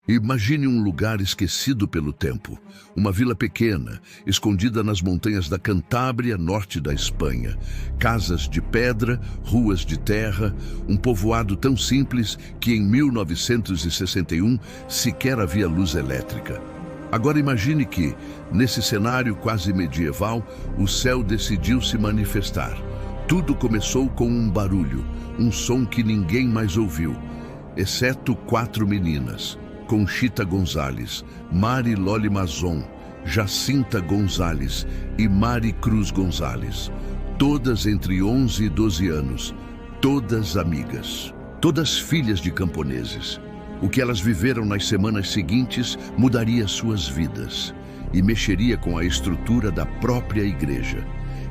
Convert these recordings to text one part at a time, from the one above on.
Imagine um lugar esquecido pelo tempo, uma vila pequena, escondida nas montanhas da Cantábria, norte da Espanha. Casas de pedra, ruas de terra, um povoado tão simples que em 1961 sequer havia luz elétrica. Agora imagine que, nesse cenário quase medieval, o céu decidiu se manifestar. Tudo começou com um barulho, um som que ninguém mais ouviu, exceto 4 meninas. Conchita Gonzalez, Mari Loli Mazon, Jacinta Gonzalez e Mari Cruz Gonzalez. Todas entre 11 e 12 anos, todas amigas, todas filhas de camponeses. O que elas viveram nas semanas seguintes mudaria suas vidas e mexeria com a estrutura da própria igreja.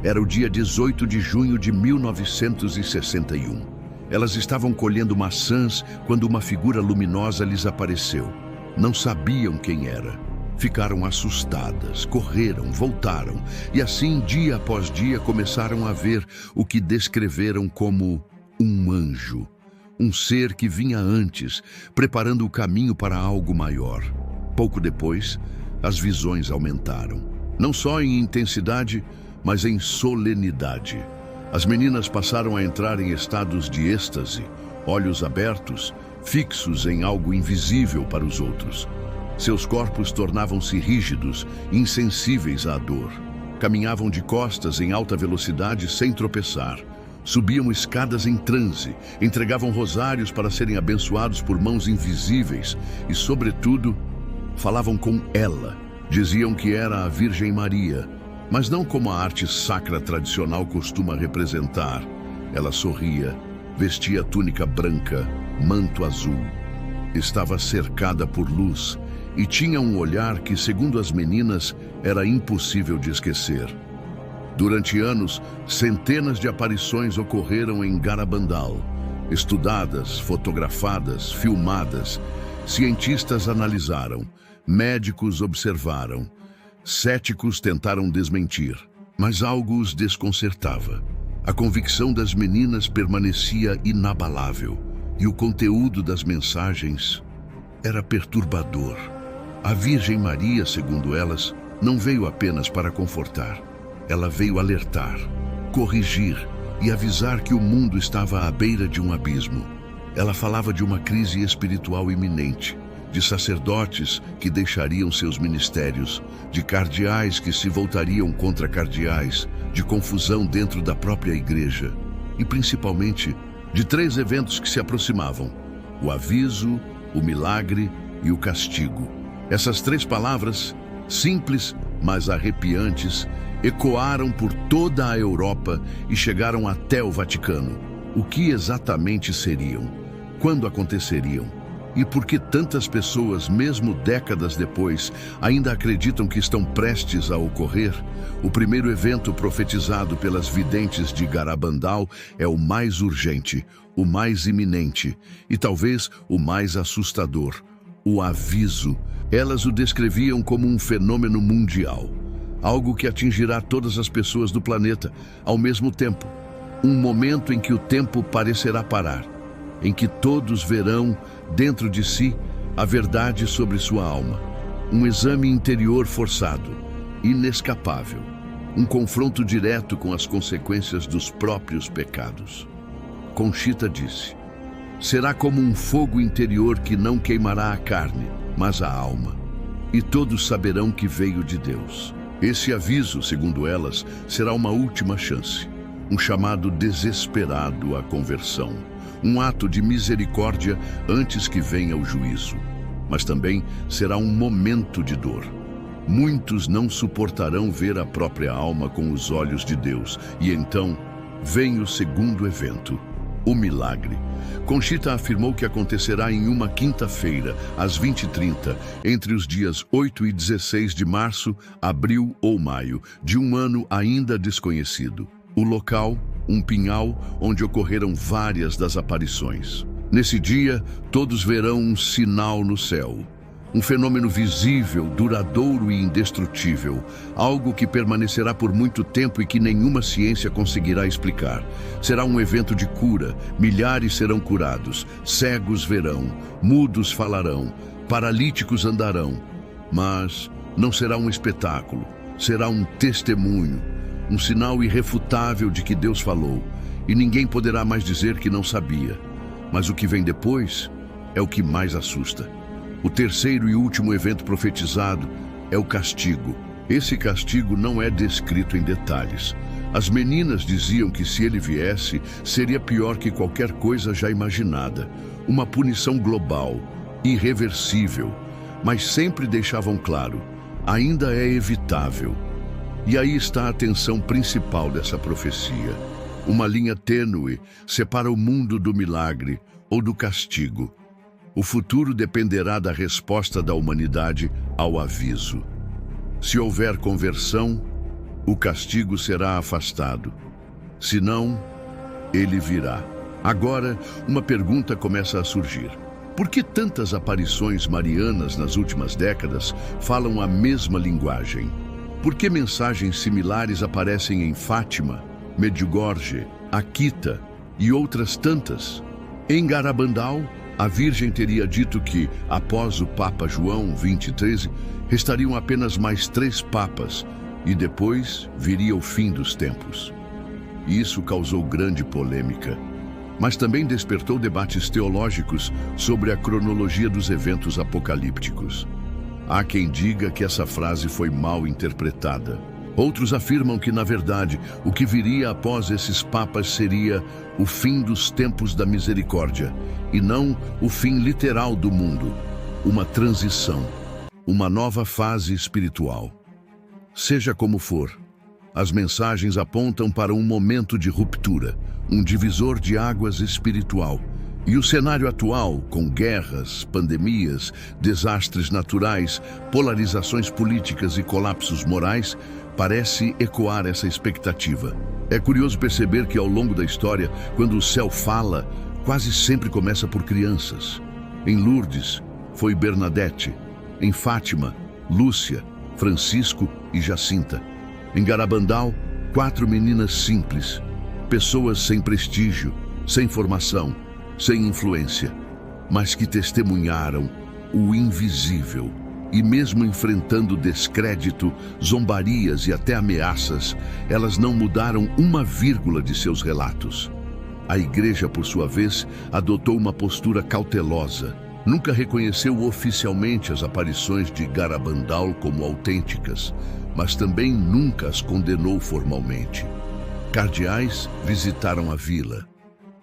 Era o dia 18 de junho de 1961. Elas estavam colhendo maçãs quando uma figura luminosa lhes apareceu. Não sabiam quem era. Ficaram assustadas, correram, voltaram, e assim, dia após dia, começaram a ver o que descreveram como um anjo. Um ser que vinha antes, preparando o caminho para algo maior. Pouco depois, as visões aumentaram. Não só em intensidade, mas em solenidade. As meninas passaram a entrar em estados de êxtase, olhos abertos, fixos em algo invisível para os outros. Seus corpos tornavam-se rígidos, insensíveis à dor. Caminhavam de costas em alta velocidade sem tropeçar. Subiam escadas em transe, entregavam rosários para serem abençoados por mãos invisíveis e, sobretudo, falavam com ela. Diziam que era a Virgem Maria, mas não como a arte sacra tradicional costuma representar. Ela sorria, vestia túnica branca, manto azul. Estava cercada por luz e tinha um olhar que, segundo as meninas, era impossível de esquecer. Durante anos, centenas de aparições ocorreram em Garabandal, estudadas, fotografadas, filmadas. Cientistas analisaram, médicos observaram. Céticos tentaram desmentir, mas algo os desconcertava. A convicção das meninas permanecia inabalável e o conteúdo das mensagens era perturbador. A Virgem Maria, segundo elas, não veio apenas para confortar. Ela veio alertar, corrigir e avisar que o mundo estava à beira de um abismo. Ela falava de uma crise espiritual iminente, de sacerdotes que deixariam seus ministérios, de cardeais que se voltariam contra cardeais, de confusão dentro da própria igreja e, principalmente, de 3 eventos que se aproximavam: o aviso, o milagre e o castigo. Essas 3 palavras, simples, mas arrepiantes, ecoaram por toda a Europa e chegaram até o Vaticano. O que exatamente seriam? Quando aconteceriam? E por que tantas pessoas, mesmo décadas depois, ainda acreditam que estão prestes a ocorrer? O primeiro evento profetizado pelas videntes de Garabandal é o mais urgente, o mais iminente e talvez o mais assustador: o aviso. Elas o descreviam como um fenômeno mundial, algo que atingirá todas as pessoas do planeta ao mesmo tempo. Um momento em que o tempo parecerá parar, em que todos verão dentro de si a verdade sobre sua alma. Um exame interior forçado, inescapável. Um confronto direto com as consequências dos próprios pecados. Conchita disse: será como um fogo interior que não queimará a carne, mas a alma. E todos saberão que veio de Deus. Esse aviso, segundo elas, será uma última chance. Um chamado desesperado à conversão. Um ato de misericórdia antes que venha o juízo. Mas também será um momento de dor. Muitos não suportarão ver a própria alma com os olhos de Deus. E então vem o segundo evento, o milagre. Conchita afirmou que acontecerá em uma quinta-feira, às 20h30, entre os dias 8 e 16 de março, abril ou maio, de um ano ainda desconhecido. O local: um pinhal onde ocorreram várias das aparições. Nesse dia, todos verão um sinal no céu. Um fenômeno visível, duradouro e indestrutível. Algo que permanecerá por muito tempo e que nenhuma ciência conseguirá explicar. Será um evento de cura. Milhares serão curados. Cegos verão. Mudos falarão. paralíticos andarão, mas não será um espetáculo, será um testemunho, um sinal irrefutável de que Deus falou, e ninguém poderá mais dizer que não sabia. Mas o que vem depois é o que mais assusta. O terceiro e último evento profetizado é o castigo. Esse castigo não é descrito em detalhes. As meninas diziam que se ele viesse, seria pior que qualquer coisa já imaginada. Uma punição global, irreversível, mas sempre deixavam claro, ainda é evitável. E aí está a tensão principal dessa profecia. Uma linha tênue separa o mundo do milagre ou do castigo. O futuro dependerá da resposta da humanidade ao aviso. Se houver conversão, o castigo será afastado. Se não, ele virá. Agora, uma pergunta começa a surgir. Por que tantas aparições marianas nas últimas décadas falam a mesma linguagem? Por que mensagens similares aparecem em Fátima, Medjugorje, Akita e outras tantas? Em Garabandal, a Virgem teria dito que, após o Papa João 23, restariam apenas mais 3 papas e depois viria o fim dos tempos. Isso causou grande polêmica, mas também despertou debates teológicos sobre a cronologia dos eventos apocalípticos. Há quem diga que essa frase foi mal interpretada. Outros afirmam que, na verdade, o que viria após esses papas seria o fim dos tempos da misericórdia, e não o fim literal do mundo, uma transição, uma nova fase espiritual. Seja como for, as mensagens apontam para um momento de ruptura, um divisor de águas espiritual. E o cenário atual, com guerras, pandemias, desastres naturais, polarizações políticas e colapsos morais, parece ecoar essa expectativa. É curioso perceber que ao longo da história, quando o céu fala, quase sempre começa por crianças. Em Lourdes, foi Bernadette. Em Fátima, Lúcia, Francisco e Jacinta. Em Garabandal, 4 meninas simples, pessoas sem prestígio, sem formação, sem influência, mas que testemunharam o invisível. E mesmo enfrentando descrédito, zombarias e até ameaças, elas não mudaram uma vírgula de seus relatos. A Igreja, por sua vez, adotou uma postura cautelosa. Nunca reconheceu oficialmente as aparições de Garabandal como autênticas, mas também nunca as condenou formalmente. Cardeais visitaram a vila.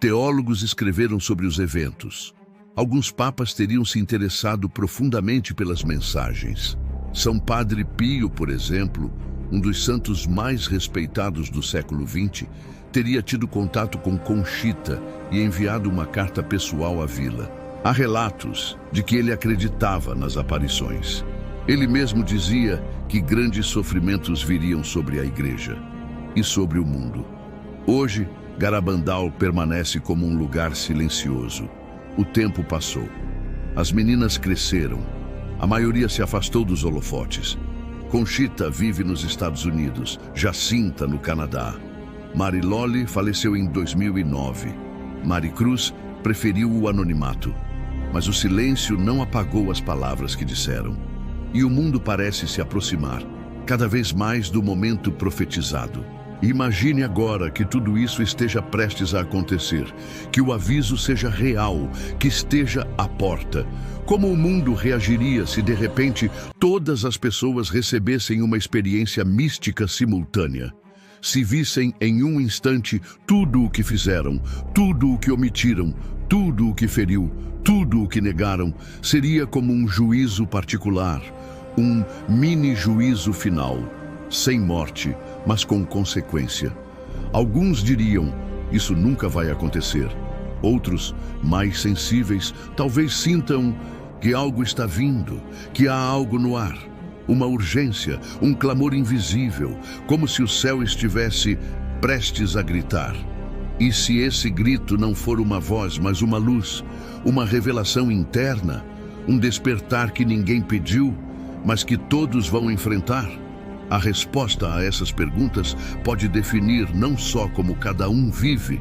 Teólogos escreveram sobre os eventos. Alguns papas teriam se interessado profundamente pelas mensagens. São Padre Pio, por exemplo, um dos santos mais respeitados do século XX, teria tido contato com Conchita e enviado uma carta pessoal à vila. Há relatos de que ele acreditava nas aparições. Ele mesmo dizia que grandes sofrimentos viriam sobre a Igreja e sobre o mundo. Hoje, Garabandal permanece como um lugar silencioso. O tempo passou. As meninas cresceram. A maioria se afastou dos holofotes. Conchita vive nos Estados Unidos, Jacinta no Canadá. Mariloli faleceu em 2009. Maricruz preferiu o anonimato. Mas o silêncio não apagou as palavras que disseram. E o mundo parece se aproximar, cada vez mais do momento profetizado. Imagine agora que tudo isso esteja prestes a acontecer, que o aviso seja real, que esteja à porta. Como o mundo reagiria se de repente todas as pessoas recebessem uma experiência mística simultânea? Se vissem em um instante tudo o que fizeram, tudo o que omitiram, tudo o que feriu, tudo o que negaram, seria como um juízo particular, um mini-juízo final, sem morte, mas com consequência. Alguns diriam, isso nunca vai acontecer. Outros, mais sensíveis, talvez sintam que algo está vindo, que há algo no ar. Uma urgência, um clamor invisível, como se o céu estivesse prestes a gritar. E se esse grito não for uma voz, mas uma luz, uma revelação interna, um despertar que ninguém pediu, mas que todos vão enfrentar? A resposta a essas perguntas pode definir não só como cada um vive,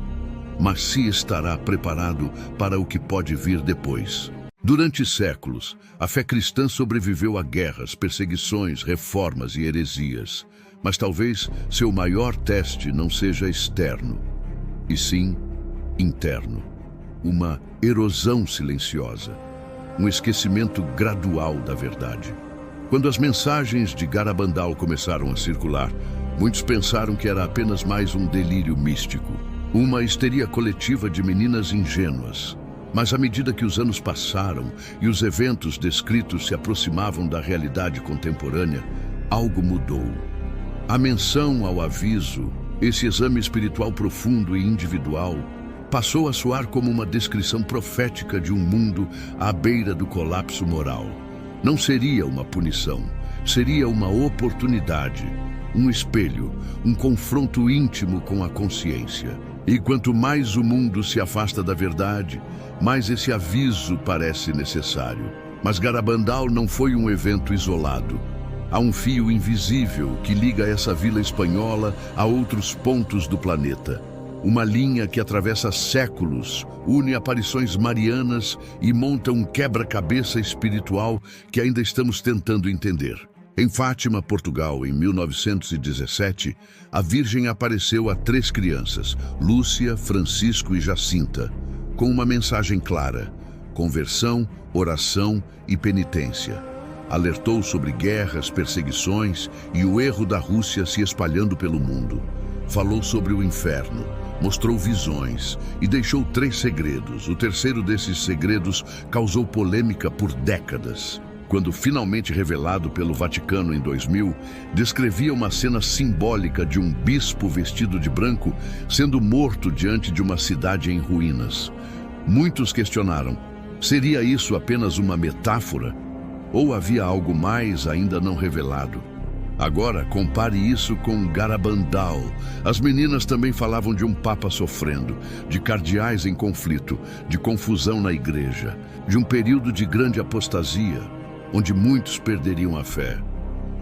mas se estará preparado para o que pode vir depois. Durante séculos, a fé cristã sobreviveu a guerras, perseguições, reformas e heresias. Mas talvez seu maior teste não seja externo, e sim interno. Uma erosão silenciosa, um esquecimento gradual da verdade. Quando as mensagens de Garabandal começaram a circular, muitos pensaram que era apenas mais um delírio místico, uma histeria coletiva de meninas ingênuas. Mas à medida que os anos passaram e os eventos descritos se aproximavam da realidade contemporânea, algo mudou. A menção ao aviso, esse exame espiritual profundo e individual, passou a soar como uma descrição profética de um mundo à beira do colapso moral. Não seria uma punição, seria uma oportunidade, um espelho, um confronto íntimo com a consciência. E quanto mais o mundo se afasta da verdade, mais esse aviso parece necessário. Mas Garabandal não foi um evento isolado. Há um fio invisível que liga essa vila espanhola a outros pontos do planeta. Uma linha que atravessa séculos, une aparições marianas e monta um quebra-cabeça espiritual que ainda estamos tentando entender. Em Fátima, Portugal, em 1917, a Virgem apareceu a 3 crianças, Lúcia, Francisco e Jacinta, com uma mensagem clara: conversão, oração e penitência. Alertou sobre guerras, perseguições e o erro da Rússia se espalhando pelo mundo. Falou sobre o inferno, mostrou visões e deixou 3 segredos. O terceiro desses segredos causou polêmica por décadas. Quando finalmente revelado pelo Vaticano em 2000, descrevia uma cena simbólica de um bispo vestido de branco sendo morto diante de uma cidade em ruínas. Muitos questionaram: seria isso apenas uma metáfora? Ou havia algo mais ainda não revelado? Agora, compare isso com Garabandal. As meninas também falavam de um papa sofrendo, de cardeais em conflito, de confusão na igreja, de um período de grande apostasia, onde muitos perderiam a fé,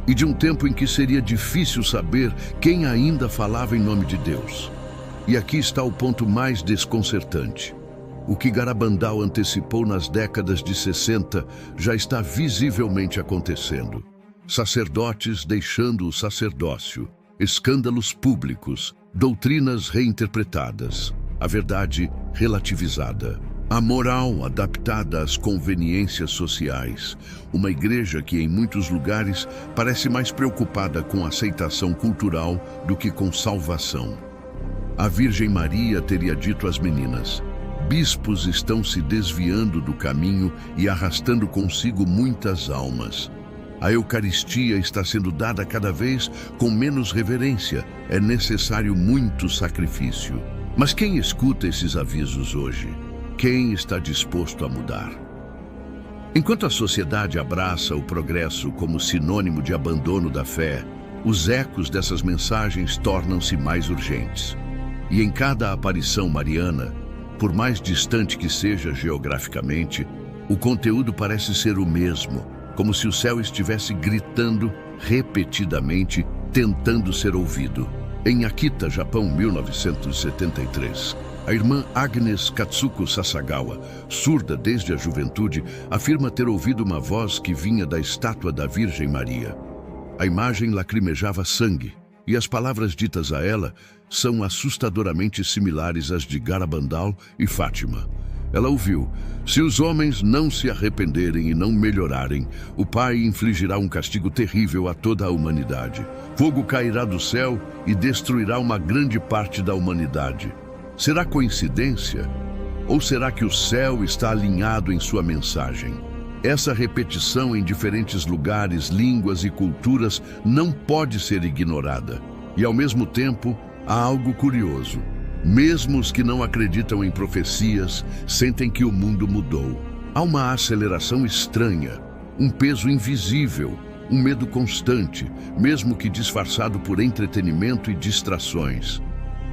e de um tempo em que seria difícil saber quem ainda falava em nome de Deus. E aqui está o ponto mais desconcertante. O que Garabandal antecipou nas décadas de 60 já está visivelmente acontecendo. Sacerdotes deixando o sacerdócio, escândalos públicos, doutrinas reinterpretadas, a verdade relativizada. A moral adaptada às conveniências sociais. Uma igreja que, em muitos lugares, parece mais preocupada com aceitação cultural do que com salvação. A Virgem Maria teria dito às meninas: bispos estão se desviando do caminho e arrastando consigo muitas almas. A Eucaristia está sendo dada cada vez com menos reverência. É necessário muito sacrifício. Mas quem escuta esses avisos hoje? Quem está disposto a mudar? Enquanto a sociedade abraça o progresso como sinônimo de abandono da fé, os ecos dessas mensagens tornam-se mais urgentes. E em cada aparição mariana, por mais distante que seja geograficamente, o conteúdo parece ser o mesmo, como se o céu estivesse gritando repetidamente, tentando ser ouvido. Em Akita, Japão, 1973, a irmã Agnes Katsuko Sasagawa, surda desde a juventude, afirma ter ouvido uma voz que vinha da estátua da Virgem Maria. A imagem lacrimejava sangue, e as palavras ditas a ela são assustadoramente similares às de Garabandal e Fátima. Ela ouviu: se os homens não se arrependerem e não melhorarem, o Pai infligirá um castigo terrível a toda a humanidade. Fogo cairá do céu e destruirá uma grande parte da humanidade. Será coincidência? Ou será que o céu está alinhado em sua mensagem? Essa repetição em diferentes lugares, línguas e culturas não pode ser ignorada. E ao mesmo tempo, há algo curioso. Mesmo os que não acreditam em profecias sentem que o mundo mudou. Há uma aceleração estranha, um peso invisível, um medo constante, mesmo que disfarçado por entretenimento e distrações.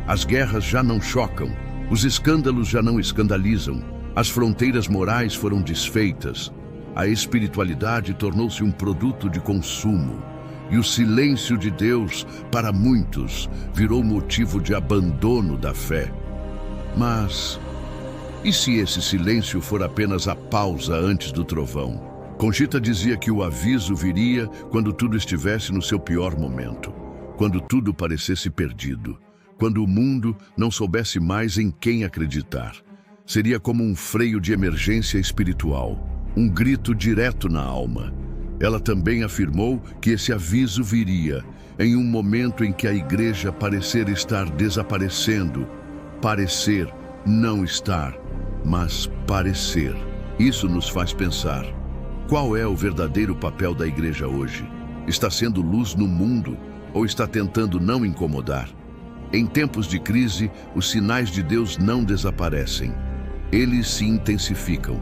As guerras já não chocam, os escândalos já não escandalizam, as fronteiras morais foram desfeitas, a espiritualidade tornou-se um produto de consumo. E o silêncio de Deus, para muitos, virou motivo de abandono da fé. Mas E se esse silêncio for apenas a pausa antes do trovão? Conchita dizia que o aviso viria quando tudo estivesse no seu pior momento, quando tudo parecesse perdido, quando o mundo não soubesse mais em quem acreditar. Seria como um freio de emergência espiritual, um grito direto na alma. Ela também afirmou que esse aviso viria em um momento em que a igreja parecer estar desaparecendo. Parecer, não estar, mas parecer. Isso nos faz pensar: qual é o verdadeiro papel da igreja hoje? Está sendo luz no mundo ou está tentando não incomodar? Em tempos de crise, os sinais de Deus não desaparecem. Eles se intensificam,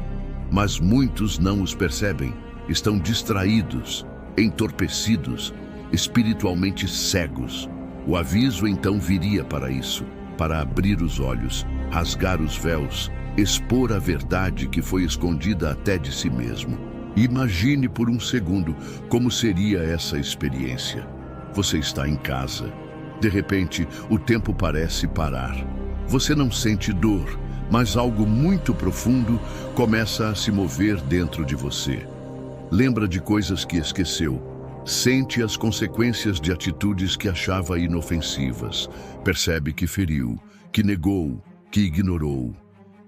mas muitos não os percebem. Estão distraídos, entorpecidos, espiritualmente cegos. O aviso então viria para isso, para abrir os olhos, rasgar os véus, expor a verdade que foi escondida até de si mesmo. Imagine por um segundo como seria essa experiência. Você está em casa. De repente, o tempo parece parar. Você não sente dor, mas algo muito profundo começa a se mover dentro de você. Lembra de coisas que esqueceu. Sente as consequências de atitudes que achava inofensivas. Percebe que feriu, que negou, que ignorou.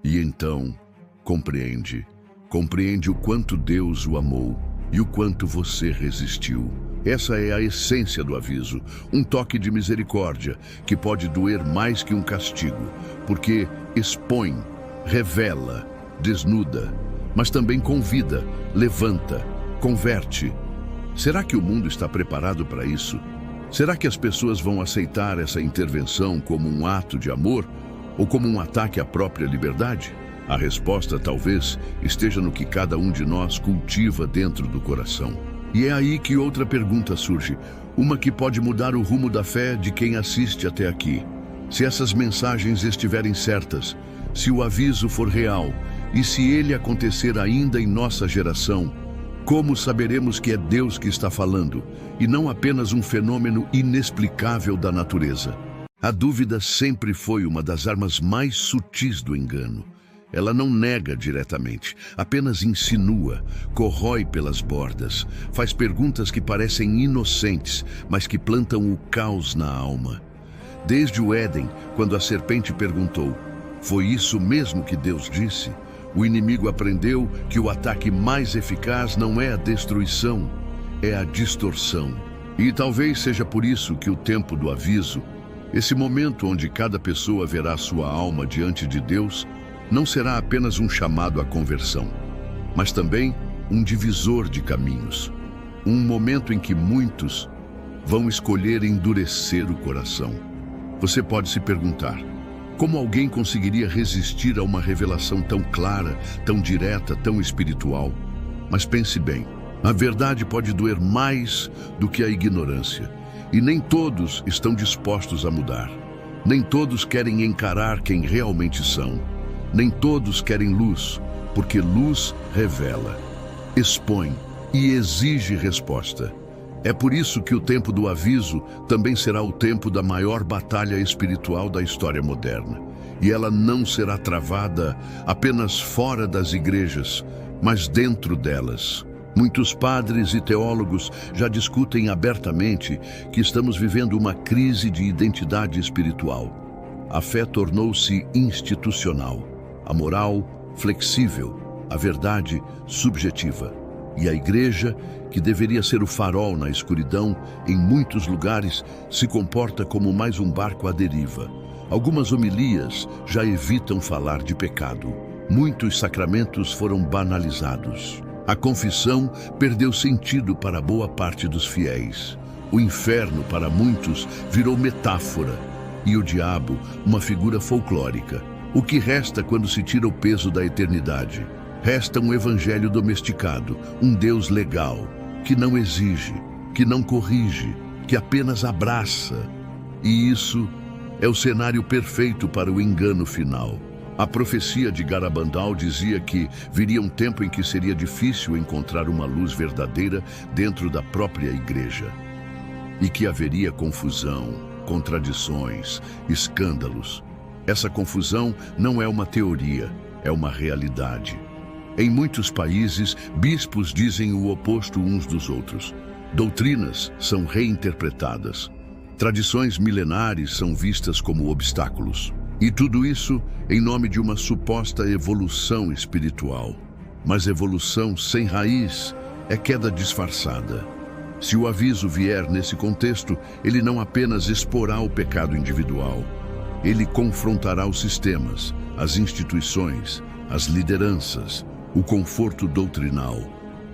E então, compreende. Compreende o quanto Deus o amou e o quanto você resistiu. Essa é a essência do aviso, um toque de misericórdia que pode doer mais que um castigo, porque expõe, revela, desnuda, mas também convida, levanta, converte. Será que o mundo está preparado para isso? Será que as pessoas vão aceitar essa intervenção como um ato de amor ou como um ataque à própria liberdade? A resposta talvez esteja no que cada um de nós cultiva dentro do coração. E é aí que outra pergunta surge, uma que pode mudar o rumo da fé de quem assiste até aqui. Se essas mensagens estiverem certas, se o aviso for real e se ele acontecer ainda em nossa geração, como saberemos que é Deus que está falando e não apenas um fenômeno inexplicável da natureza? A dúvida sempre foi uma das armas mais sutis do engano. Ela não nega diretamente, apenas insinua, corrói pelas bordas, faz perguntas que parecem inocentes, mas que plantam o caos na alma. Desde o Éden, quando a serpente perguntou: "Foi isso mesmo que Deus disse?", o inimigo aprendeu que o ataque mais eficaz não é a destruição, é a distorção. E talvez seja por isso que o tempo do aviso, esse momento onde cada pessoa verá sua alma diante de Deus, não será apenas um chamado à conversão, mas também um divisor de caminhos. Um momento em que muitos vão escolher endurecer o coração. Você pode se perguntar: como alguém conseguiria resistir a uma revelação tão clara, tão direta, tão espiritual? Mas pense bem, a verdade pode doer mais do que a ignorância, e nem todos estão dispostos a mudar. Nem todos querem encarar quem realmente são. Nem todos querem luz, porque luz revela, expõe e exige resposta. É por isso que o tempo do aviso também será o tempo da maior batalha espiritual da história moderna. E ela não será travada apenas fora das igrejas, mas dentro delas. Muitos padres e teólogos já discutem abertamente que estamos vivendo uma crise de identidade espiritual. A fé tornou-se institucional. A moral, flexível, a verdade, subjetiva. E a igreja, que deveria ser o farol na escuridão, em muitos lugares, se comporta como mais um barco à deriva. Algumas homilias já evitam falar de pecado. Muitos sacramentos foram banalizados. A confissão perdeu sentido para boa parte dos fiéis. O inferno, para muitos, virou metáfora. E o diabo, uma figura folclórica. O que resta quando se tira o peso da eternidade? Resta um evangelho domesticado, um Deus legal, que não exige, que não corrige, que apenas abraça. E isso é o cenário perfeito para o engano final. A profecia de Garabandal dizia que viria um tempo em que seria difícil encontrar uma luz verdadeira dentro da própria igreja. E que haveria confusão, contradições, escândalos. Essa confusão não é uma teoria, é uma realidade. Em muitos países, bispos dizem o oposto uns dos outros. Doutrinas são reinterpretadas. Tradições milenares são vistas como obstáculos. E tudo isso em nome de uma suposta evolução espiritual. Mas evolução sem raiz é queda disfarçada. Se o aviso vier nesse contexto, ele não apenas exporá o pecado individual, ele confrontará os sistemas, as instituições, as lideranças, o conforto doutrinal.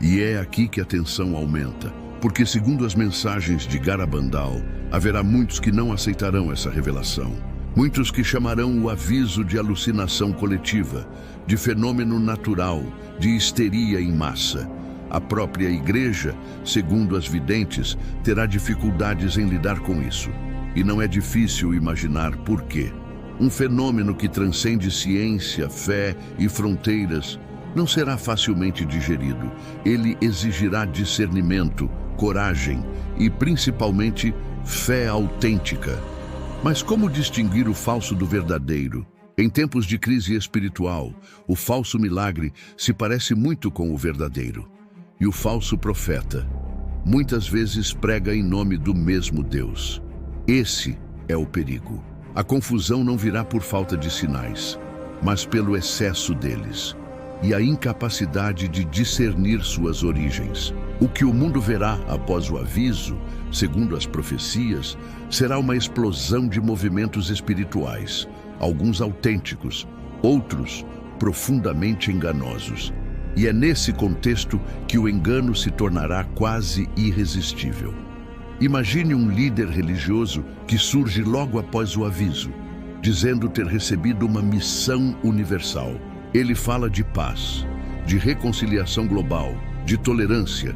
E é aqui que a tensão aumenta, porque segundo as mensagens de Garabandal, haverá muitos que não aceitarão essa revelação. Muitos que chamarão o aviso de alucinação coletiva, de fenômeno natural, de histeria em massa. A própria igreja, segundo as videntes, terá dificuldades em lidar com isso. E não é difícil imaginar por quê. Um fenômeno que transcende ciência, fé e fronteiras não será facilmente digerido. Ele exigirá discernimento, coragem e, principalmente, fé autêntica. Mas como distinguir o falso do verdadeiro? Em tempos de crise espiritual, o falso milagre se parece muito com o verdadeiro. E o falso profeta, muitas vezes prega em nome do mesmo Deus. Esse é o perigo. A confusão não virá por falta de sinais, mas pelo excesso deles e a incapacidade de discernir suas origens. O que o mundo verá após o aviso, segundo as profecias, será uma explosão de movimentos espirituais, alguns autênticos, outros profundamente enganosos. E é nesse contexto que o engano se tornará quase irresistível. Imagine um líder religioso que surge logo após o aviso, dizendo ter recebido uma missão universal. Ele fala de paz, de reconciliação global, de tolerância,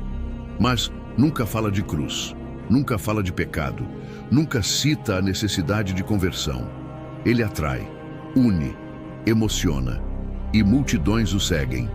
mas nunca fala de cruz, nunca fala de pecado, nunca cita a necessidade de conversão. Ele atrai, une, emociona e multidões o seguem.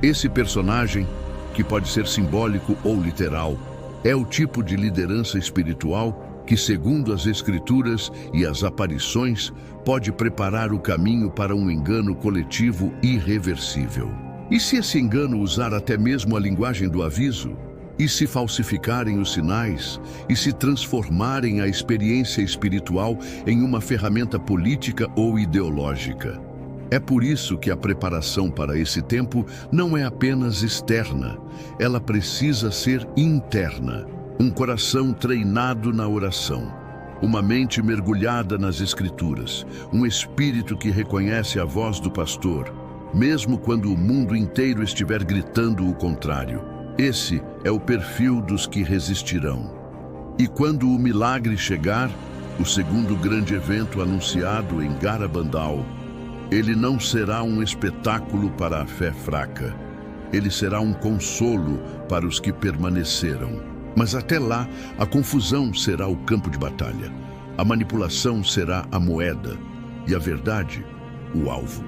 Esse personagem, que pode ser simbólico ou literal, é o tipo de liderança espiritual que, segundo as Escrituras e as aparições, pode preparar o caminho para um engano coletivo irreversível. E se esse engano usar até mesmo a linguagem do aviso? E se falsificarem os sinais? E se transformarem a experiência espiritual em uma ferramenta política ou ideológica? É por isso que a preparação para esse tempo não é apenas externa, ela precisa ser interna. Um coração treinado na oração, uma mente mergulhada nas Escrituras, um espírito que reconhece a voz do pastor, mesmo quando o mundo inteiro estiver gritando o contrário. Esse é o perfil dos que resistirão. E quando o milagre chegar, o segundo grande evento anunciado em Garabandal, ele não será um espetáculo para a fé fraca. Ele será um consolo para os que permaneceram. Mas até lá, a confusão será o campo de batalha. A manipulação será a moeda e a verdade, o alvo.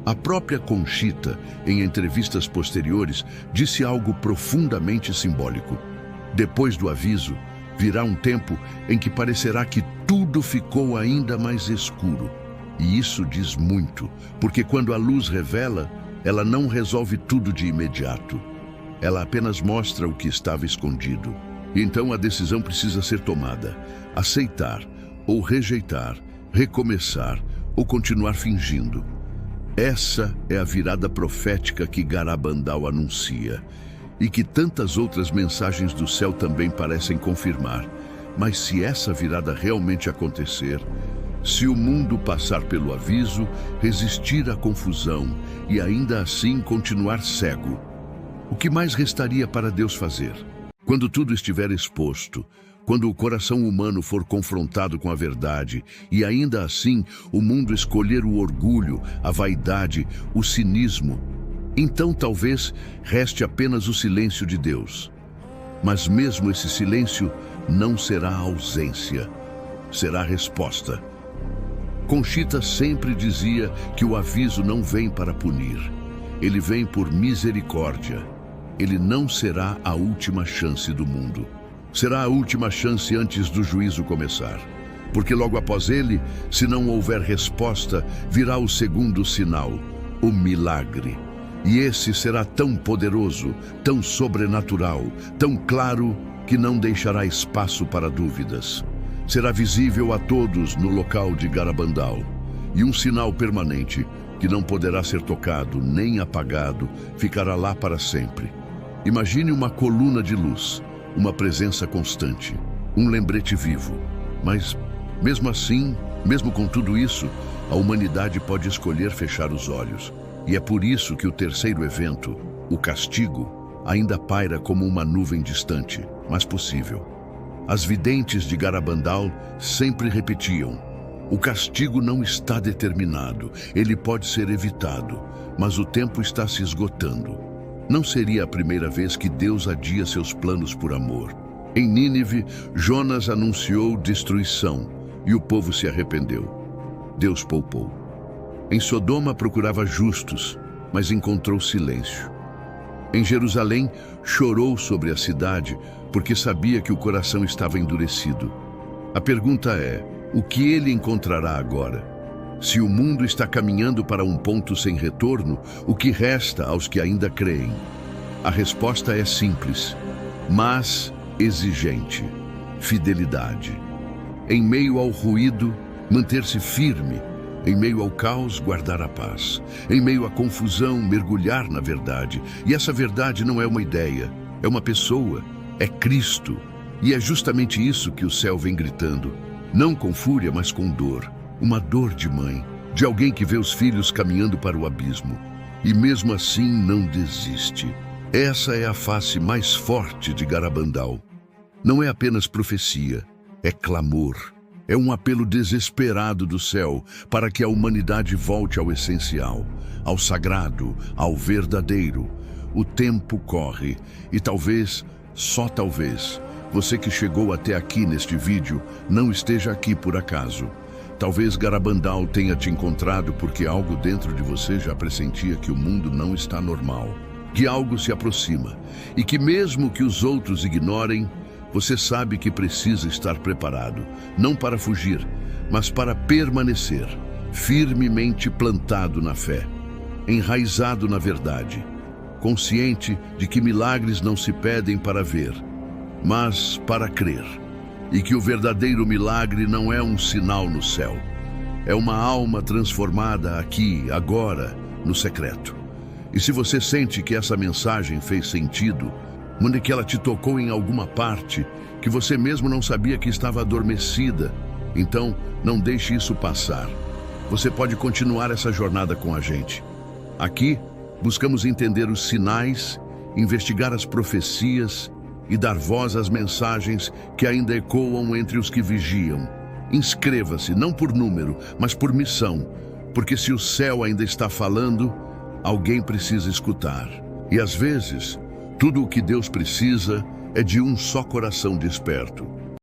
A própria Conchita, em entrevistas posteriores, disse algo profundamente simbólico. Depois do aviso, virá um tempo em que parecerá que tudo ficou ainda mais escuro. E isso diz muito, porque quando a luz revela, ela não resolve tudo de imediato. Ela apenas mostra o que estava escondido. Então a decisão precisa ser tomada. Aceitar ou rejeitar, recomeçar ou continuar fingindo. Essa é a virada profética que Garabandal anuncia e que tantas outras mensagens do céu também parecem confirmar. Mas se essa virada realmente acontecer, se o mundo passar pelo aviso, resistir à confusão e ainda assim continuar cego, o que mais restaria para Deus fazer? Quando tudo estiver exposto, quando o coração humano for confrontado com a verdade e ainda assim o mundo escolher o orgulho, a vaidade, o cinismo, então talvez reste apenas o silêncio de Deus. Mas mesmo esse silêncio não será ausência, será resposta. Conchita sempre dizia que o aviso não vem para punir, ele vem por misericórdia. Ele não será a última chance do mundo. Será a última chance antes do juízo começar. Porque logo após ele, se não houver resposta, virá o segundo sinal, o milagre. E esse será tão poderoso, tão sobrenatural, tão claro que não deixará espaço para dúvidas. Será visível a todos no local de Garabandal. E um sinal permanente, que não poderá ser tocado nem apagado, ficará lá para sempre. Imagine uma coluna de luz, uma presença constante, um lembrete vivo. Mas, mesmo assim, mesmo com tudo isso, a humanidade pode escolher fechar os olhos. E é por isso que o terceiro evento, o castigo, ainda paira como uma nuvem distante, mas possível. As videntes de Garabandal sempre repetiam: o castigo não está determinado, ele pode ser evitado, mas o tempo está se esgotando. Não seria a primeira vez que Deus adia seus planos por amor. Em Nínive, Jonas anunciou destruição e o povo se arrependeu. Deus poupou. Em Sodoma procurava justos, mas encontrou silêncio. Em Jerusalém, chorou sobre a cidade porque sabia que o coração estava endurecido. A pergunta é: o que ele encontrará agora? Se o mundo está caminhando para um ponto sem retorno, o que resta aos que ainda creem? A resposta é simples, mas exigente: fidelidade. Em meio ao ruído, manter-se firme. Em meio ao caos, guardar a paz. Em meio à confusão, mergulhar na verdade. E essa verdade não é uma ideia, é uma pessoa, é Cristo. E é justamente isso que o céu vem gritando. Não com fúria, mas com dor. Uma dor de mãe, de alguém que vê os filhos caminhando para o abismo. E mesmo assim não desiste. Essa é a face mais forte de Garabandal. Não é apenas profecia, é clamor. É um apelo desesperado do céu para que a humanidade volte ao essencial, ao sagrado, ao verdadeiro. O tempo corre e talvez, só talvez, você que chegou até aqui neste vídeo não esteja aqui por acaso. Talvez Garabandal tenha te encontrado porque algo dentro de você já pressentia que o mundo não está normal, que algo se aproxima e que mesmo que os outros ignorem, você sabe que precisa estar preparado, não para fugir, mas para permanecer, firmemente plantado na fé, enraizado na verdade, consciente de que milagres não se pedem para ver, mas para crer, e que o verdadeiro milagre não é um sinal no céu, é uma alma transformada aqui, agora, no secreto. E se você sente que essa mensagem fez sentido, onde que ela te tocou em alguma parte que você mesmo não sabia que estava adormecida, então não deixe isso passar. Você pode continuar essa jornada com a gente. Aqui, buscamos entender os sinais, investigar as profecias e dar voz às mensagens que ainda ecoam entre os que vigiam. Inscreva-se, não por número, mas por missão, porque se o céu ainda está falando, alguém precisa escutar. E às vezes, tudo o que Deus precisa é de um só coração desperto.